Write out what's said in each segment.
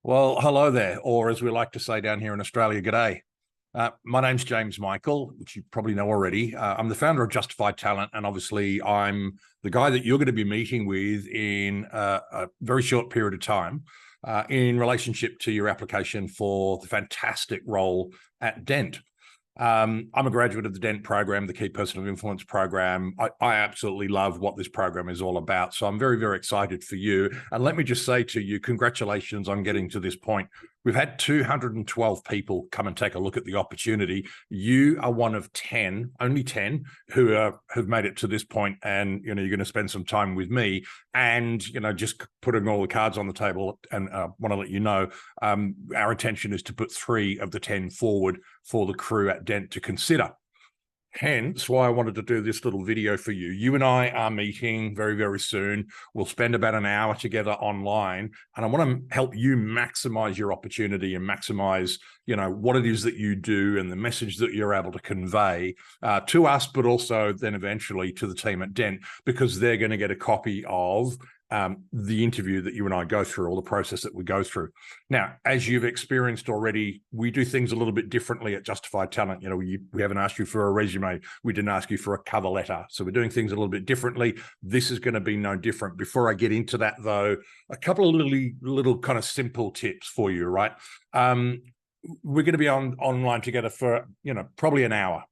Well, hello there, or as we like to say down here in Australia, g'day. My name's James Michael, which you probably know already. I'm the founder of Justified Talent, and obviously I'm the guy that you're going to be meeting with in a very short period of time in relationship to your application for the fantastic role at Dent. I'm a graduate of the Dent program, the Key Person of Influence program. I absolutely love what this program is all about. So I'm very, very excited for you. And let me just say to you, congratulations on getting to this point. We've had 212 people come and take a look at the opportunity. You are one of 10, only 10, who have made it to this point, and you're going to spend some time with me. And just putting all the cards on the table. And want to let you know, our intention is to put 3 of the 10 forward for the crew at Dent to consider. Hence why I wanted to do this little video for you. You and I are meeting very, very soon. We'll spend about an hour together online, and I want to help you maximize your opportunity and maximize, what it is that you do and the message that you're able to convey to us, but also then eventually to the team at Dent, because they're going to get a copy of the interview that you and I go through, or the process that we go through. Now, as you've experienced already, we do things a little bit differently at Justified Talent. We haven't asked you for a resume. We didn't ask you for a cover letter. So we're doing things a little bit differently. This is going to be no different. Before I get into that, though, a couple of little kind of simple tips for you, right? We're going to be online together for, probably an hour.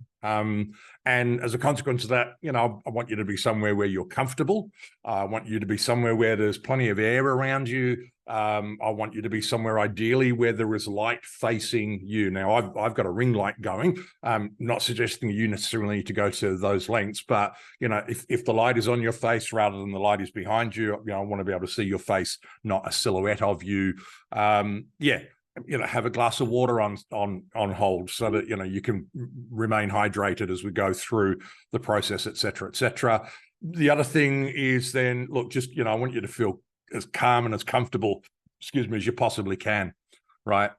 And as a consequence of that, I want you to be somewhere where you're comfortable. I want you to be somewhere where there's plenty of air around you. I want you to be somewhere ideally where there is light facing you. Now, I've got a ring light going. Not suggesting you necessarily need to go to those lengths, but if the light is on your face rather than the light is behind you, I want to be able to see your face, not a silhouette of you. Have a glass of water on hold so that you can remain hydrated as we go through the process, et cetera, et cetera. The other thing is then, look, I want you to feel as calm and as comfortable, as you possibly can, right?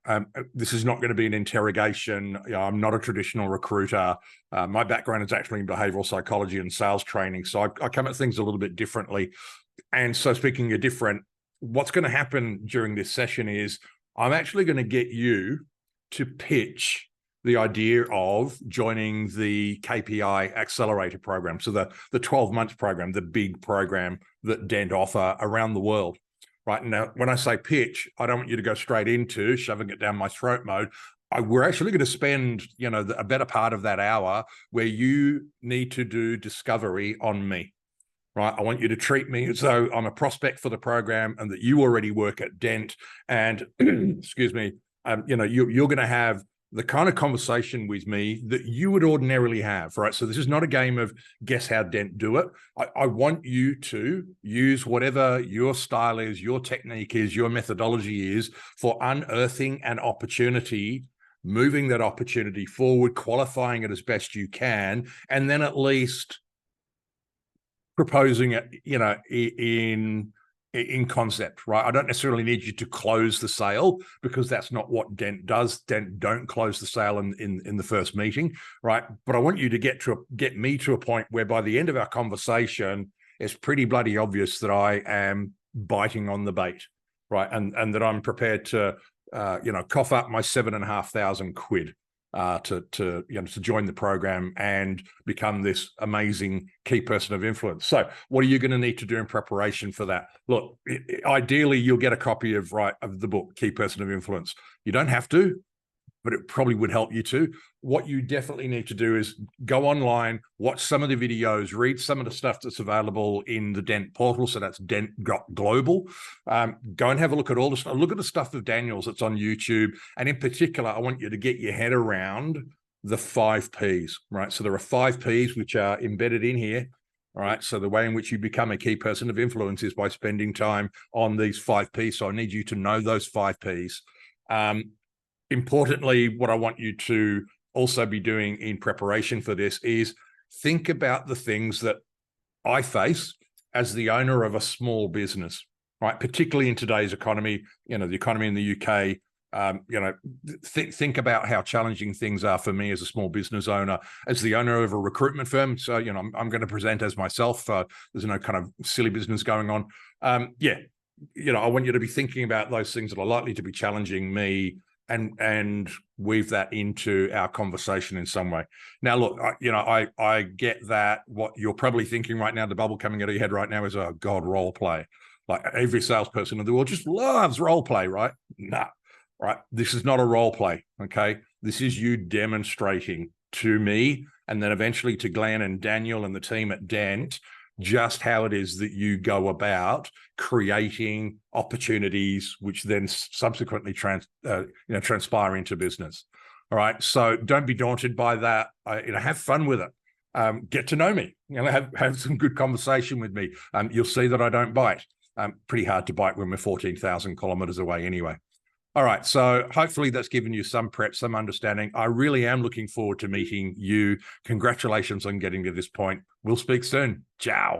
This is not going to be an interrogation. I'm not a traditional recruiter. My background is actually in behavioral psychology and sales training, so I come at things a little bit differently. And so, speaking of different, what's going to happen during this session is I'm actually going to get you to pitch the idea of joining the KPI Accelerator program. So the 12-month program, the big program that Dent offer around the world. Right now, when I say pitch, I don't want you to go straight into shoving it down my throat mode. We're actually going to spend, a better part of that hour where you need to do discovery on me. Right, I want you to treat me as though I'm a prospect for the program and that you already work at Dent. And excuse me, you're going to have the kind of conversation with me that you would ordinarily have, right? So this is not a game of guess how Dent do it. I want you to use whatever your style is, your technique is, your methodology is for unearthing an opportunity, moving that opportunity forward, qualifying it as best you can, and then at least proposing it, in concept, right? I don't necessarily need you to close the sale, because that's not what Dent does. Dent don't close the sale in the first meeting, right? But I want you to get me to a point where by the end of our conversation, it's pretty bloody obvious that I am biting on the bait, right? And that I'm prepared to, cough up my £7,500 to join the program and become this amazing key person of influence. So what are you going to need to do in preparation for that? Look, ideally, you'll get a copy of the book, Key Person of Influence. You don't have to, but it probably would help you to. What you definitely need to do is go online, watch some of the videos, read some of the stuff that's available in the Dent portal. So that's Dent Global. Go and have a look at all the stuff. Look at the stuff of Daniel's that's on YouTube. And in particular, I want you to get your head around the 5 Ps, right? So there are 5 Ps which are embedded in here. All right. So the way in which you become a key person of influence is by spending time on these 5 Ps. So I need you to know those 5 Ps. Importantly, what I want you to also be doing in preparation for this is think about the things that I face as the owner of a small business, right? Particularly in today's economy, the economy in the UK, think about how challenging things are for me as a small business owner, as the owner of a recruitment firm. So, I'm going to present as myself. There's no kind of silly business going on. I want you to be thinking about those things that are likely to be challenging me, and weave that into our conversation in some way. Now, look, I get that what you're probably thinking right now, the bubble coming out of your head right now is, oh God, role play. Like every salesperson in the world just loves role play, right? No, right? This is not a role play, okay? This is you demonstrating to me, and then eventually to Glenn and Daniel and the team at Dent, just how it is that you go about creating opportunities, which then subsequently transpire into business. All right. So don't be daunted by that. Have fun with it. Get to know me. Have some good conversation with me. You'll see that I don't bite. Pretty hard to bite when we're 14,000 kilometers away anyway. All right. So hopefully that's given you some prep, some understanding. I really am looking forward to meeting you. Congratulations on getting to this point. We'll speak soon. Ciao.